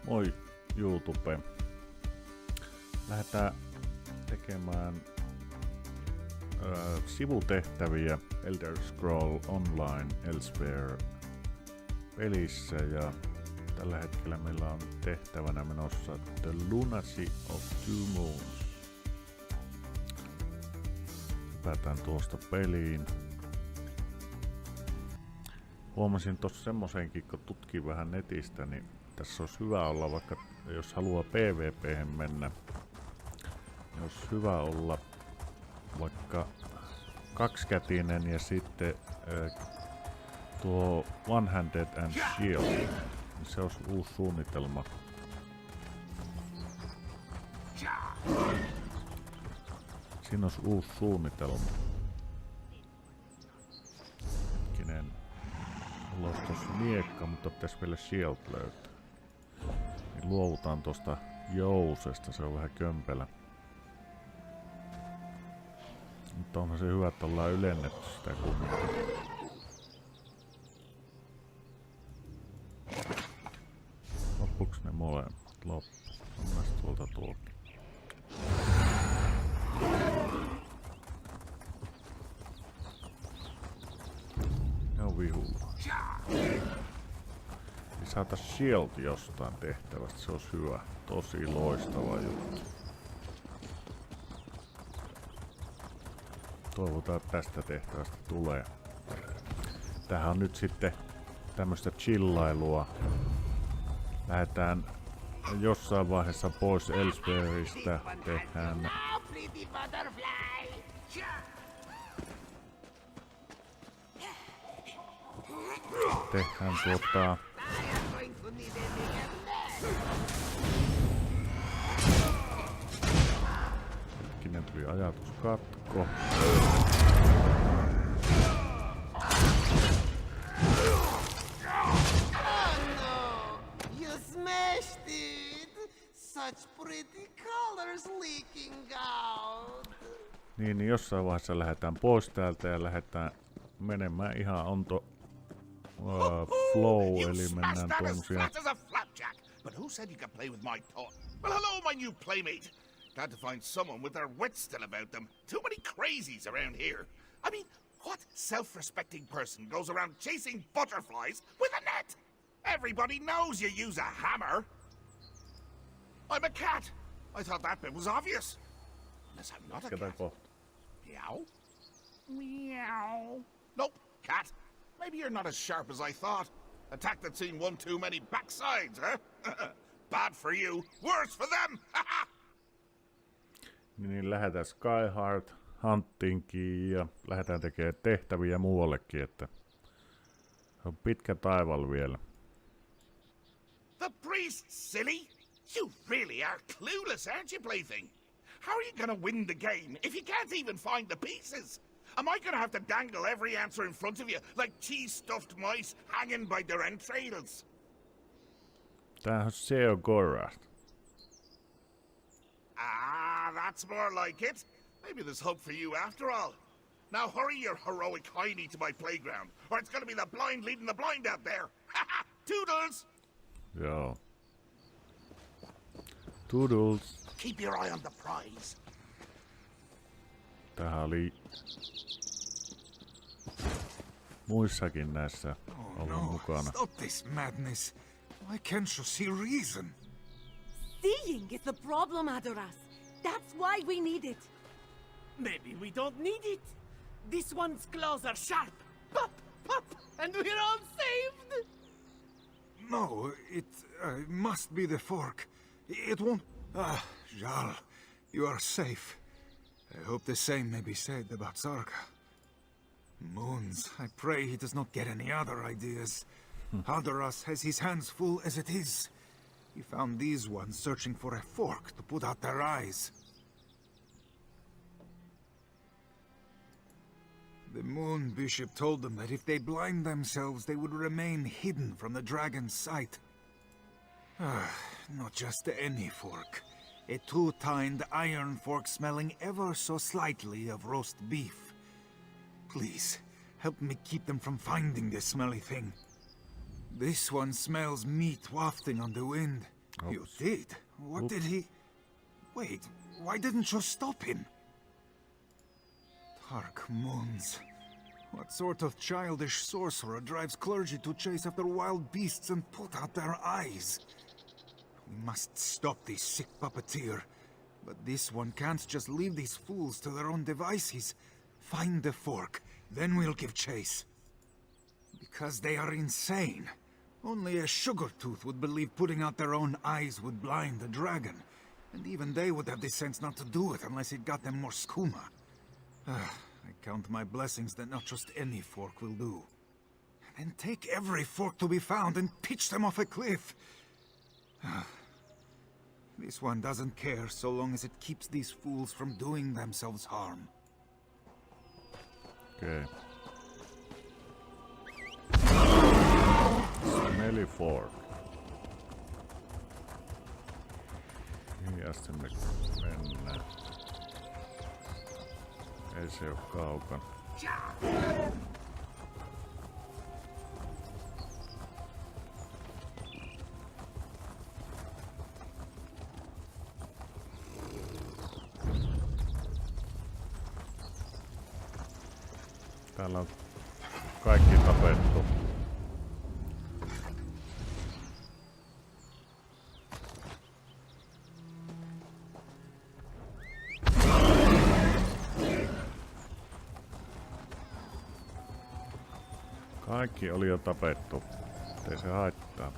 Moi YouTube. Lähdetään tekemään sivutehtäviä Elder Scroll Online Elsweyr pelissä ja tällä hetkellä meillä on tehtävänä menossa The Lunacy of Two Moons. Hypätään tuosta peliin. Huomasin tossa semmosenkin, kun tutkin vähän netistä, niin tässä olisi hyvä olla, vaikka jos haluaa PvP:hen mennä, niin olisi hyvä olla vaikka kaksikätinen ja sitten tuo One Handed and Shield, niin se olisi uusi suunnitelma. Siinä olisi uusi suunnitelma. Hetkinen. Mulla olisi tossa miekka, mutta pitäisi vielä Shield löytää. Niin luovutaan tosta jousesta, se on vähän kömpelä. Mutta onhan se hyvä, että ollaan ylennetty sitä kumminkin. Loppuks ne molemmat? Loppu. On tuolta tuolta. Ne on vihulla. Niin saatais Shield jostain tehtävästä, se olisi hyvä. Tosi loistava juttu. Toivotaan, että tästä tehtävästä tulee. Tähän on nyt sitten tämmöistä chillailua. Lähdetään jossain vaiheessa pois Elsweyeristä. Tehdään hetkinen, tuli ajatuskatko. Such pretty colors leaking out. Niin jossain vaiheessa lähdetään pois täältä ja lähdetään menemään ihan onto flow, eli mennään tuommoisia. But who said you could play with my toy? Well, hello, my new playmate. Glad to find someone with their wits still about them. Too many crazies around here. I mean, what self-respecting person goes around chasing butterflies with a net? Everybody knows you use a hammer. I'm a cat. I thought that bit was obvious. Unless I'm not a cat. Meow? Meow. Nope, cat. Maybe you're not as sharp as I thought. Attack that's seen one too many backsides, huh? Bad for you, worse for them! Niin lähdetään Skyheart Huntingkiin ja lähdetään tekemään tehtäviä muuallekin, että on pitkä taival vielä. The priest, silly! You really are clueless, aren't you, plaything? How are you gonna win the game if you can't even find the pieces? Am I gonna have to dangle every answer in front of you like cheese-stuffed mice hanging by their entrails? Tämähän on Seogorath. Ah, that's more like it. Maybe there's hope for you after all. Now hurry your heroic hiney to my playground, or it's gonna be the blind leading the blind out there. Haha, toodles! Joo. Toodles. Keep your eye on the prize. Tähän oli muissakin näissä ollut mukana. Stop this madness. Why can't you see reason? Seeing is the problem, Adoras. That's why we need it. Maybe we don't need it. This one's claws are sharp. Pop, pop, and we're all saved. No, it must be the fork. It won't... Ah, Jarl, you are safe. I hope the same may be said about Sarka. Moons, I pray he does not get any other ideas. Haldoras has his hands full as it is. He found these ones searching for a fork to put out their eyes. The Moon Bishop told them that if they blind themselves, they would remain hidden from the dragon's sight. Not just any fork. A two-tined iron fork smelling ever so slightly of roast beef. Please, help me keep them from finding this smelly thing. This one smells meat wafting on the wind, You did? What did he... Wait, why didn't you stop him? Dark moons. What sort of childish sorcerer drives clergy to chase after wild beasts and put out their eyes? We must stop this sick puppeteer. But this one can't just leave these fools to their own devices. Find the fork, then we'll give chase. Because they are insane. Only a sugar tooth would believe putting out their own eyes would blind the dragon. And even they would have the sense not to do it unless it got them more skooma. I count my blessings that not just any fork will do. And take every fork to be found and pitch them off a cliff. This one doesn't care so long as it keeps these fools from doing themselves harm. Okay. Smelly fork. Ja sinne mennään. Ei se oo kaukana. Täällä on kaikki tapettu. Kaikki oli jo tapettu. Ei se haittaa.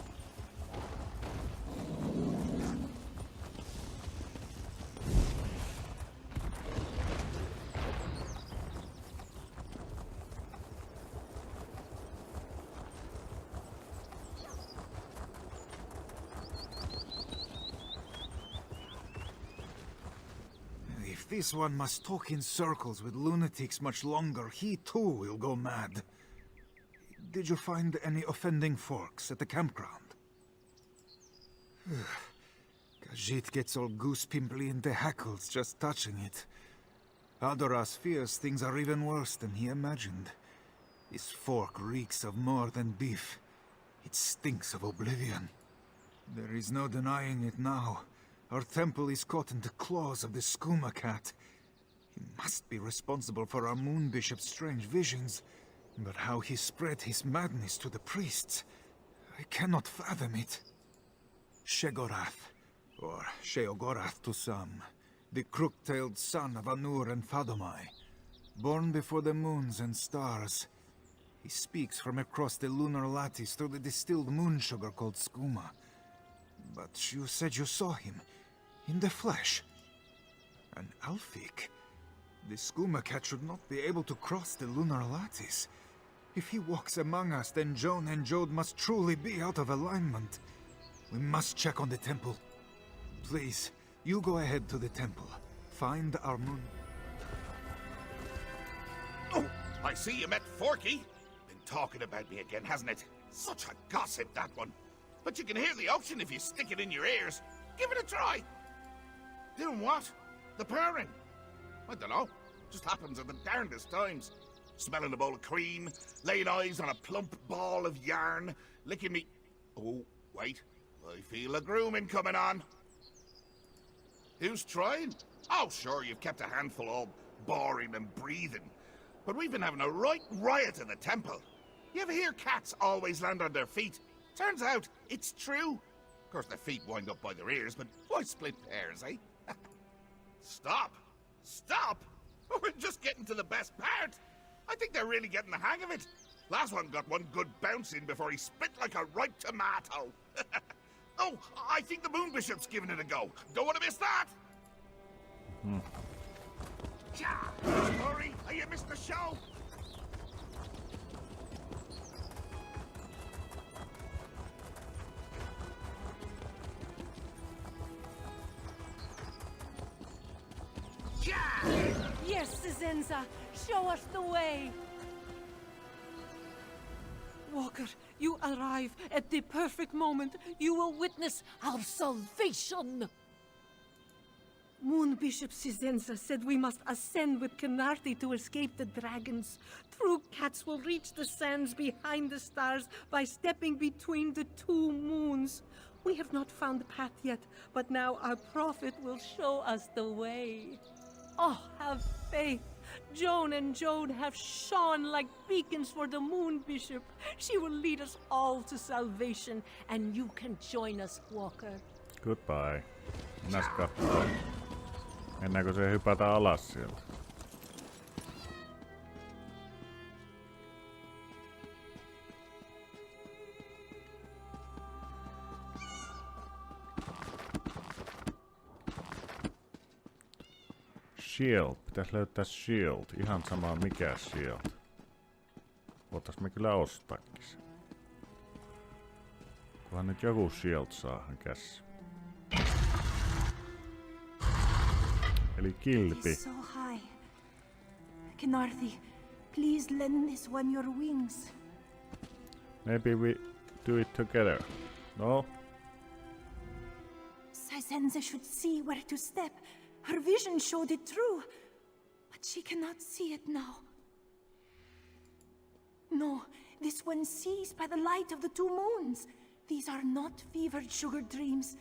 If this one must talk in circles with lunatics much longer, he too will go mad. Did you find any offending forks at the campground? Khajiit gets all goose-pimply in the hackles just touching it. Adoras fears things are even worse than he imagined. This fork reeks of more than beef. It stinks of oblivion. There is no denying it now. Our temple is caught in the claws of the skooma cat. He must be responsible for our moon bishop's strange visions. But how he spread his madness to the priests, I cannot fathom it. Shegorath, or Sheogorath to some, the crook-tailed son of Anur and Fadomai, born before the moons and stars. He speaks from across the lunar lattice through the distilled moon sugar called skooma. But you said you saw him, in the flesh. An Alfik. The skooma cat should not be able to cross the lunar lattice. If he walks among us, then Joan and Jode must truly be out of alignment. We must check on the temple. Please, you go ahead to the temple. Find our moon... Oh, I see you met Forky. Been talking about me again, hasn't it? Such a gossip, that one. But you can hear the ocean if you stick it in your ears. Give it a try. Doing what? The purring? I don't know. Just happens at the darndest times. Smelling a bowl of cream, laying eyes on a plump ball of yarn, licking me... Oh, wait. I feel a grooming coming on. Who's trying? Oh, sure, you've kept a handful all boring and breathing. But we've been having a right riot in the temple. You ever hear cats always land on their feet? Turns out, it's true. Of course, their feet wind up by their ears, but why split pairs, eh? Stop! Stop! We're just getting to the best part. I think they're really getting the hang of it. Last one got one good bounce in before he spit like a ripe tomato. Oh, I think the Moon Bishop's giving it a go. Don't want to miss that. Sorry, you missed the show. Yes, Cisenza, show us the way. Walker, you arrive at the perfect moment. You will witness our salvation. Moon Bishop Cisenza said we must ascend with Canarthi to escape the dragons. True cats will reach the sands behind the stars by stepping between the two moons. We have not found the path yet, but now our prophet will show us the way. Oh, have faith. Joan and Joan have shone like beacons for the Moon Bishop. She will lead us all to salvation, and you can join us, Walker. Goodbye. Mennäs kattoo. Mennäänkö se hypätä alas sieltä? Shield. Pitäis löytää shield. Ihan sama mikä shield. Voitais me kyllä ostaakin se. Kunhan nyt joku shield saahan käsissä. Eli kilpi. It is so high. Kenarthi, please lend this one your wings. Maybe we do it together. No? Sazenza should see where to step. Her vision showed it true. But she cannot see it now. No, this one sees by the light of the two moons. These are not fevered sugar dreams.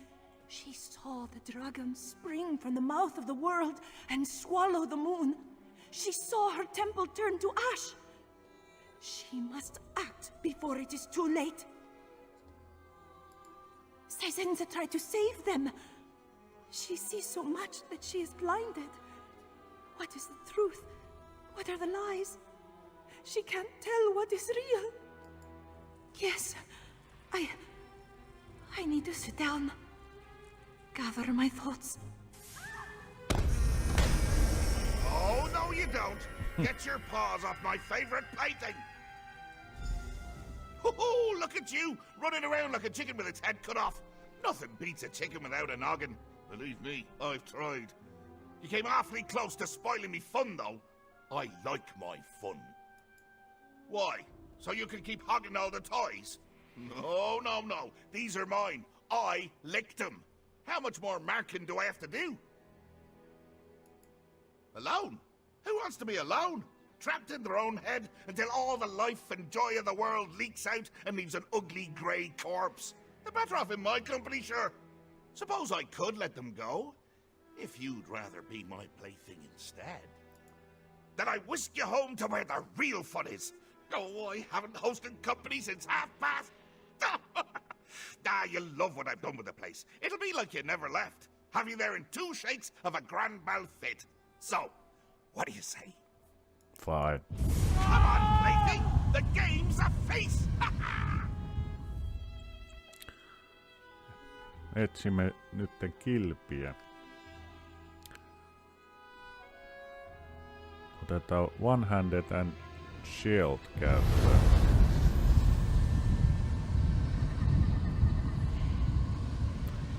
She saw the dragon spring from the mouth of the world and swallow the moon. She saw her temple turn to ash. She must act before it is too late. Sazenza tried to save them. She sees so much that she is blinded. What is the truth? What are the lies? She can't tell what is real. Yes, I need to sit down. Gather my thoughts. Oh, no you don't. Get your paws off my favorite painting. Oh, look at you, running around like a chicken with its head cut off. Nothing beats a chicken without a noggin. Believe me, I've tried. You came awfully close to spoiling me fun, though. I like my fun. Why? So you can keep hogging all the toys? No, no, no. These are mine. I licked them. How much more marking do I have to do? Alone? Who wants to be alone? Trapped in their own head until all the life and joy of the world leaks out and leaves an ugly grey corpse. They're better off in my company, sure. Suppose I could let them go, if you'd rather be my plaything instead. Then I whisk you home to where the real fun is. Oh, I haven't hosted company since half-past. You love what I've done with the place. It'll be like you never left. Have you there in 2 shakes of a grand bal fit. So, what do you say? Fine. Come on, plaything! The game's a face! Etsimme nytten kilpiä. Otetaan one-handed and shield käyttöön.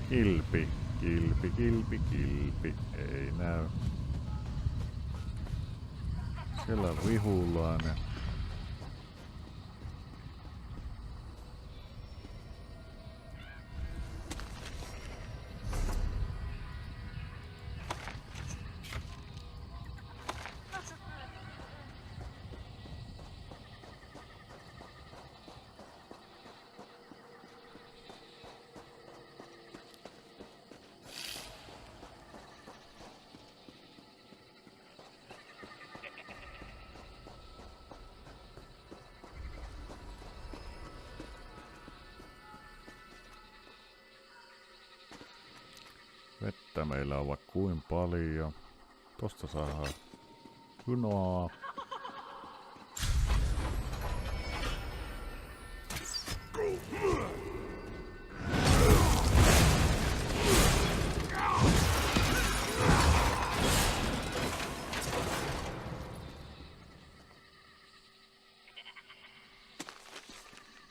Kilpi, kilpi, kilpi, kilpi. Ei näy. Siellä on vihulainen. Vettä meillä on vaikka kuin paljon. Tosta saadaan junoa.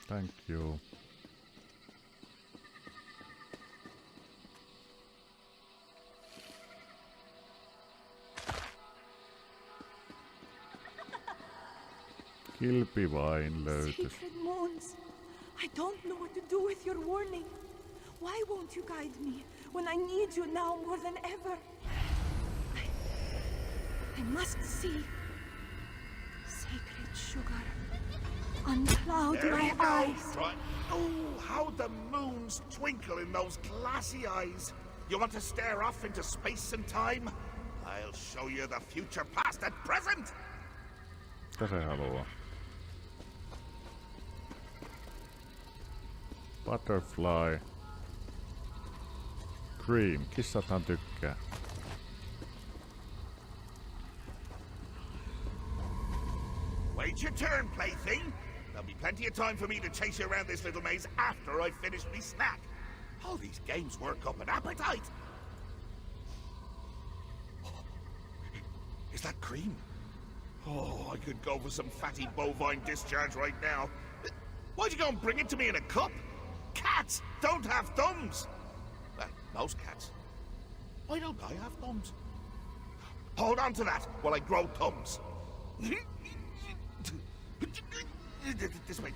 Thank you. Kilpi vain löytys. Sacred moons. I don't know what to do with your warning. Why won't you guide me when I need you now more than ever? I must see. Sacred sugar. Uncloud There my you go. eyes. Right. Oh, how the moons twinkle in those glassy eyes. You want to stare off into space and time? I'll show you the future past and present. Mitä se haluaa? Butterfly. Cream. Kissathan tykkää. Wait your turn, plaything. There'll be plenty of time for me to chase you around this little maze after I finish me snack. All these games work up an appetite. Is that cream? Oh, I could go for some fatty bovine discharge right now. Why'd you go and bring it to me in a cup? Cats don't have thumbs. Well, most cats. Why don't I have thumbs? Hold on to that while I grow thumbs. This way.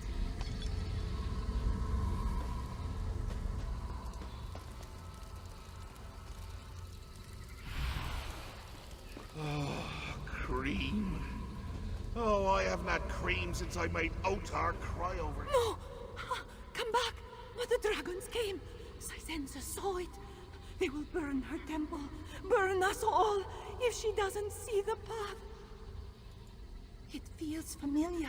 Oh, cream. Oh, I haven't had cream since I made Otar cry over it. No! Come back! But the dragons came! Sysenza saw it. They will burn her temple. Burn us all if she doesn't see the path. It feels familiar.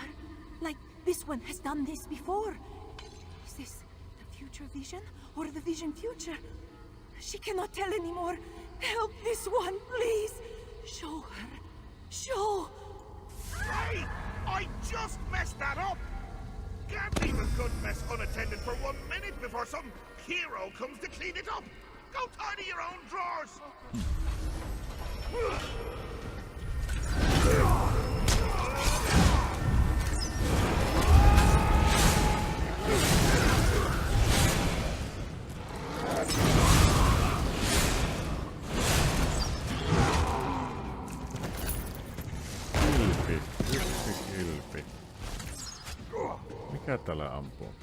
Like this one has done this before. Is this the future vision or the vision future? She cannot tell anymore. Help this one, please. Show her. Show. Hey! I just messed that up! Can't leave a good mess unattended for 1 minute before some hero comes to clean it up! Go tidy your own drawers! Yksi kilpi. Mikä täällä ampuu?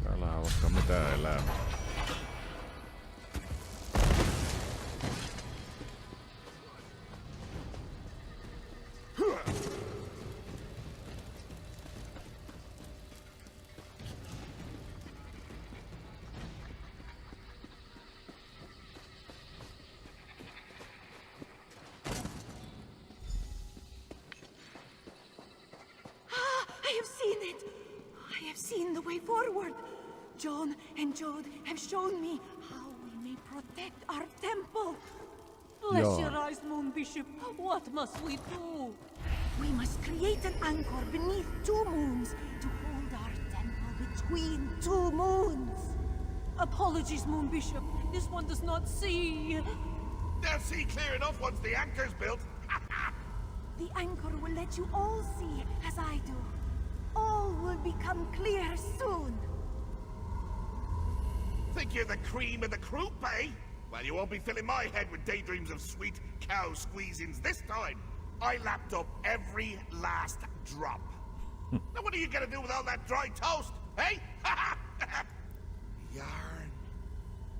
Täällä on vaikka mitä elämää. The way forward. John and Jode have shown me how we may protect our temple. Bless your eyes, Moon Bishop. What must we do? We must create an anchor beneath 2 moons to hold our temple between 2 moons. Apologies, Moon Bishop. This one does not see. They'll see clear enough once the anchor's built. The anchor will let you all see as I do. All will become clear soon. Think you're the cream of the croup, eh? Well, you won't be filling my head with daydreams of sweet cow squeezings this time. I lapped up every last drop. Now what are you gonna do with all that dry toast, eh? Yarn.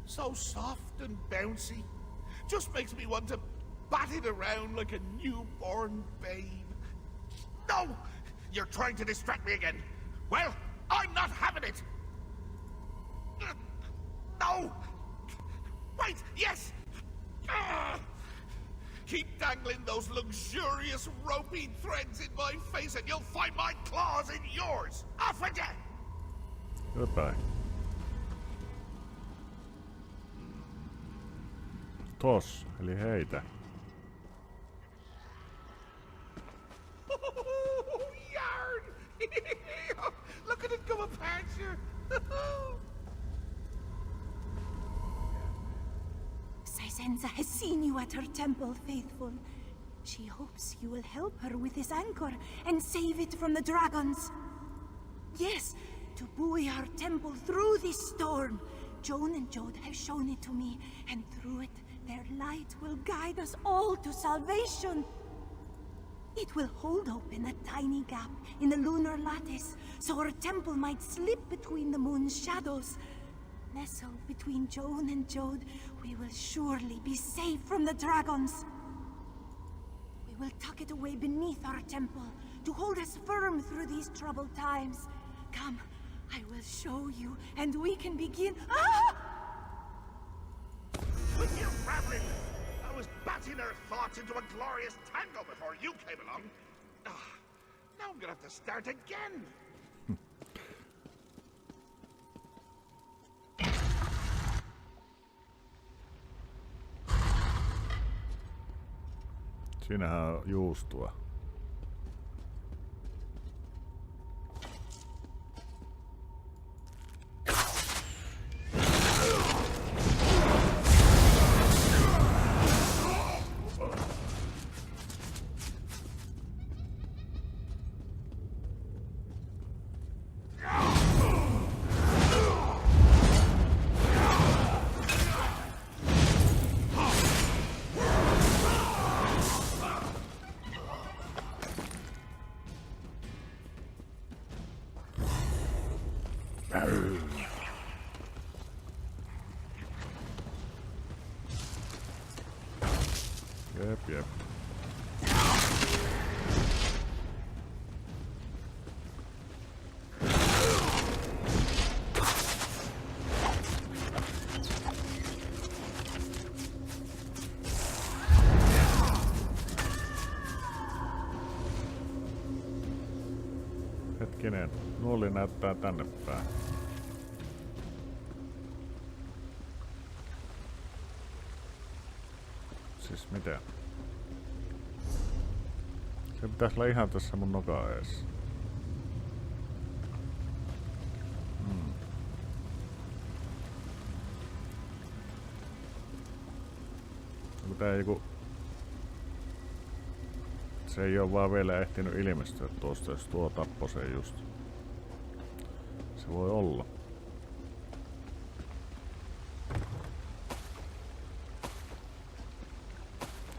So soft and bouncy. Just makes me want to bat it around like a newborn babe. No! You're trying to distract me again. Well, I'm not having it. No! Wait, yes! Keep dangling those luxurious ropey threads in my face and you'll find my claws in yours. Off with you! Goodbye. Toss, eli heitä. Yarn! Look at it come apart, sure. Sysenza has seen you at her temple, faithful. She hopes you will help her with this anchor and save it from the dragons. Yes, to buoy our temple through this storm. Joan and Jode have shown it to me, and through it, their light will guide us all to salvation. It will hold open a tiny gap in the lunar lattice, so our temple might slip between the moon's shadows. Nestled between Joan and Jode, we will surely be safe from the dragons. We will tuck it away beneath our temple to hold us firm through these troubled times. Come, I will show you, and we can begin. Ah! With your rabbit! I was batting her thoughts into a glorious tango before you came along. Now I'm gonna have to start again. Siinähän on juustoa. Jep. Hetkinen, nuoli näyttää tänne päin. Siis mitä? Se pitäis olla ihan tässä mun nokan eessä. Onko tää joku... Se ei oo vaan vielä ehtinyt ilmestyä tuosta, jos tuo tappoi sen just. Se voi olla.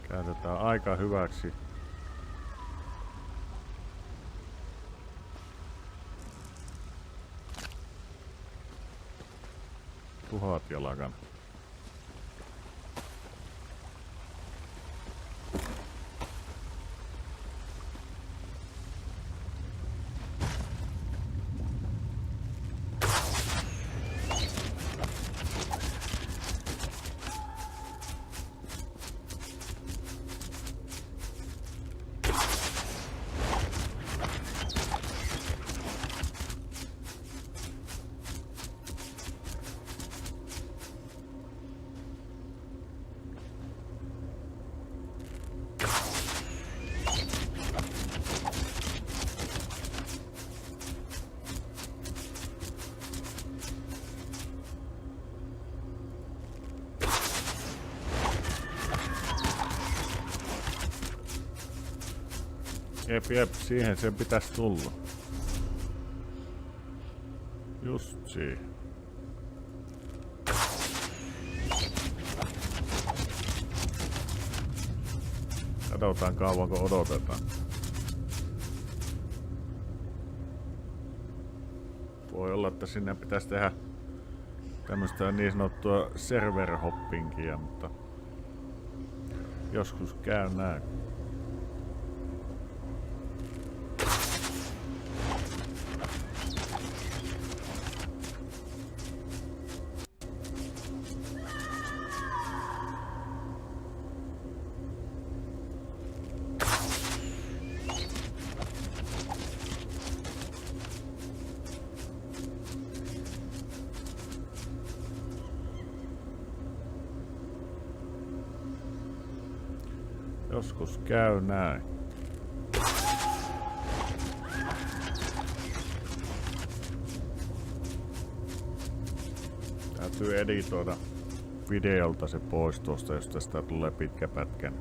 Käytetään aika hyväksi. Tuhat jalakan. Jep, siihen sen pitäisi tulla. Just siihen. Katsotaan kauanko odotetaan. Voi olla, että sinne pitäisi tehdä tämmöistä niin sanottua server-hoppingia, mutta joskus käy näin. Joskus käy näin. Täytyy editoida videolta se pois tuosta, jos tästä tulee pitkä pätkä.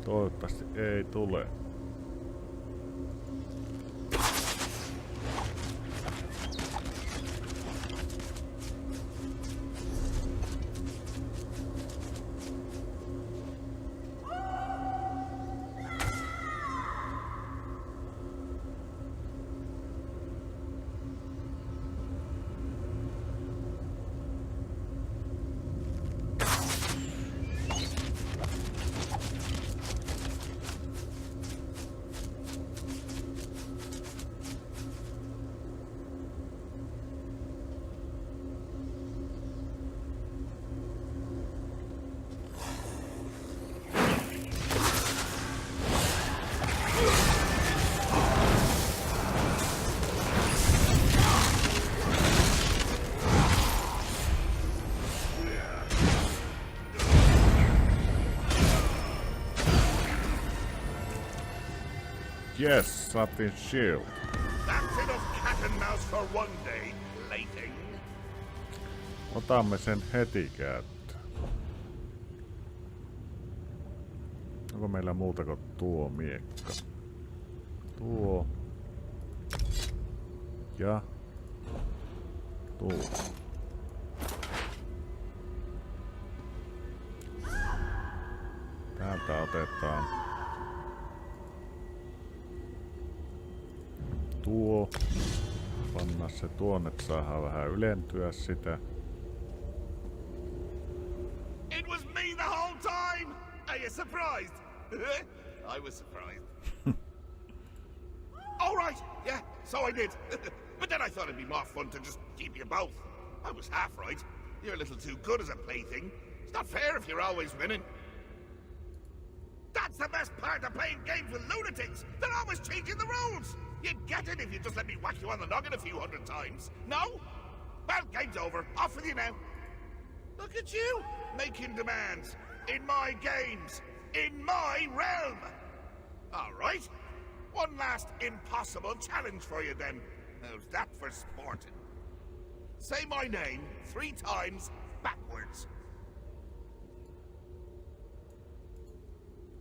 Toivottavasti ei tule. Yes, something shield. That's enough cat and mouse for one day, plaything. Otamme sen heti käyttöön. Onko meillä muuta kuin tuo miekka? Tuo. Ja. Tuo. Täältä otetaan tuo. Panna se tuonne, että saadaan vähän ylentyä sitä. It was me the whole time! Are you surprised? I was surprised. All right, yeah, so I did. But then I thought it'd be more fun to just keep you both. I was half right. You're a little too good as a plaything. It's not fair if you're always winning. That's the best part of playing games with lunatics. They're always changing the rules. You'd get it if you just let me whack you on the noggin a few hundred times. No? Well, game's over. Off with you now. Look at you, making demands. In my games. In my realm. All right. One last impossible challenge for you then. How's that for sporting? Say my name 3 times backwards.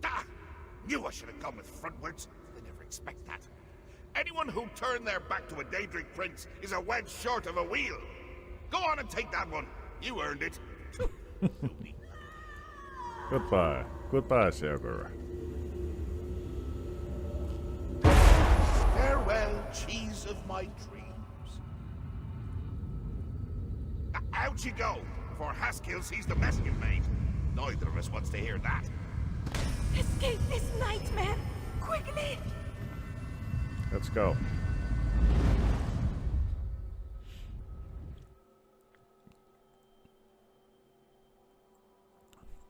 Ah! Knew I should have gone with frontwards. They never expect that. Anyone who turned their back to a Daedric prince is a wedge short of a wheel. Go on and take that one. You earned it. Goodbye. Goodbye, Sugar. Farewell, cheese of my dreams. Out you go, before Haskill sees the mess you've made. Neither of us wants to hear that. Escape this nightmare! Quickly! Let's go.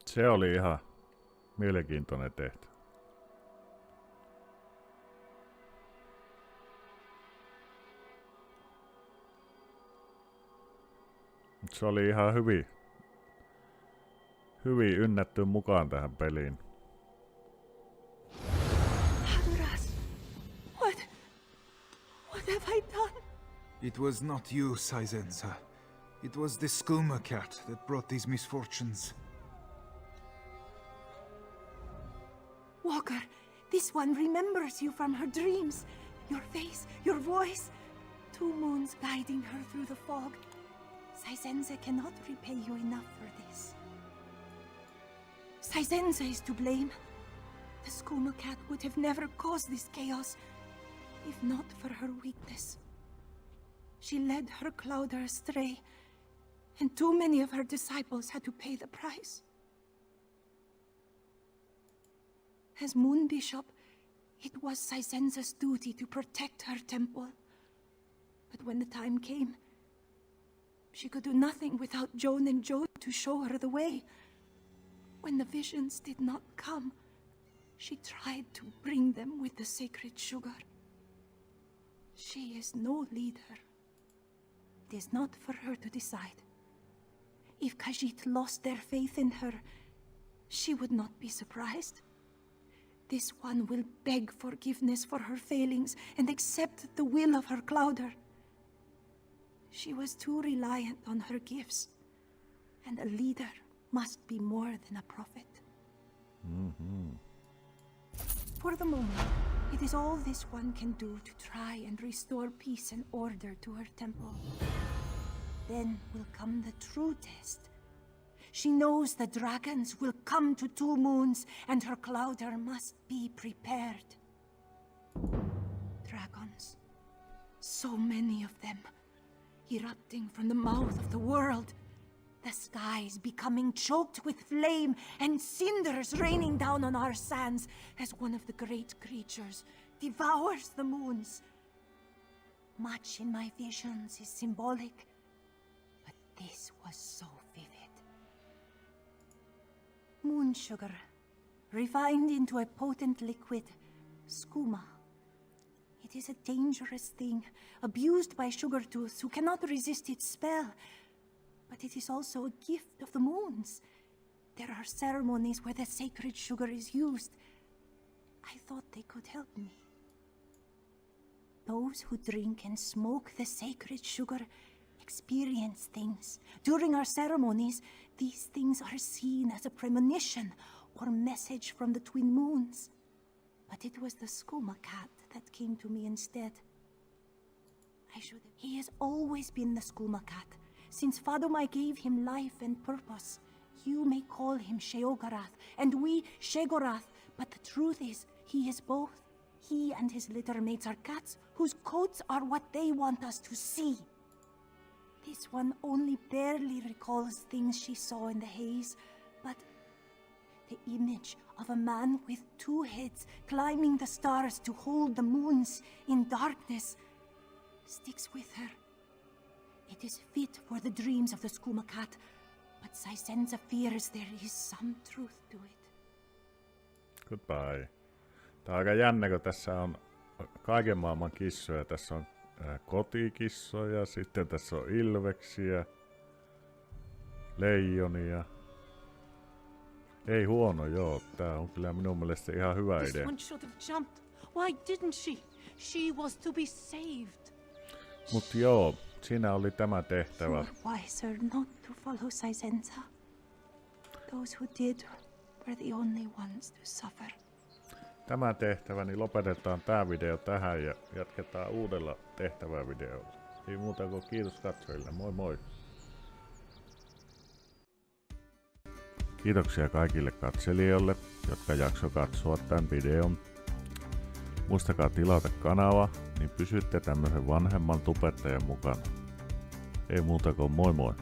Se oli ihan mielenkiintoinen tehtävä. Se oli ihan hyvin ynnätty mukaan tähän peliin. Haduras, what have I done? It was not you, Saizenza. It was the skooma cat that brought these misfortunes. Walker, this one remembers you from her dreams. Your face, your voice. 2 moons guiding her through the fog. Saizenza cannot repay you enough for this. Saizenza is to blame. The skooma cat would have never caused this chaos, if not for her weakness. She led her clouder astray, and too many of her disciples had to pay the price. As Moon Bishop, it was Saizenza's duty to protect her temple. But when the time came, she could do nothing without Joan and Joe to show her the way. When the visions did not come, she tried to bring them with the sacred sugar. She is no leader. It is not for her to decide. If Khajiit lost their faith in her, she would not be surprised. This one will beg forgiveness for her failings and accept the will of her clouder. She was too reliant on her gifts, and a leader must be more than a prophet. for the moment, it is all this one can do to try and restore peace and order to her temple. Then will come the true test. She knows the dragons will come to Two Moons, and her Clouder must be prepared. Dragons. So many of them. Erupting from the mouth of the world. The skies becoming choked with flame, and cinders raining down on our sands as one of the great creatures devours the moons. Much in my visions is symbolic, but this was so vivid. Moon sugar, refined into a potent liquid, skooma. It is a dangerous thing, abused by sugar-tooths who cannot resist its spell. But it is also a gift of the moons. There are ceremonies where the sacred sugar is used. I thought they could help me. Those who drink and smoke the sacred sugar experience things. During our ceremonies, these things are seen as a premonition or message from the twin moons. But it was the skooma cat that came to me instead. He has always been the skooma cat. Since Fadumai gave him life and purpose, you may call him Sheogorath, and we Shegorath, but the truth is, he is both. He and his litter mates are cats whose coats are what they want us to see. This one only barely recalls things she saw in the haze, but the image of a man with two heads climbing the stars to hold the moons in darkness sticks with her. It is fit for the dreams of the skooma cat, but Saisenza fears there is some truth to it. Goodbye. Tää on aika jännä, kun tässä on kaiken maailman kissoja. Tässä on kotikissoja, sitten tässä on ilveksiä, leijonia. Ei huono, joo. Tää on kyllä minun mielestä ihan hyvä idea. This one should have jumped. Why didn't she? She was to be saved. Mut joo, siinä oli tämä tehtävä. You're wiser not to follow Saisenza. Those who did were the only ones to suffer. Tämä tehtävä, niin lopetetaan tää video tähän ja jatketaan uudella tehtävävideolla. Ei muuta kuin kiitos katsojille. Moi moi! Kiitoksia kaikille katselijoille, jotka jakso katsoa tämän videon. Muistakaa tilata kanava, niin pysytte tämmöisen vanhemman tubettajan mukana. Ei muuta kuin moi moi!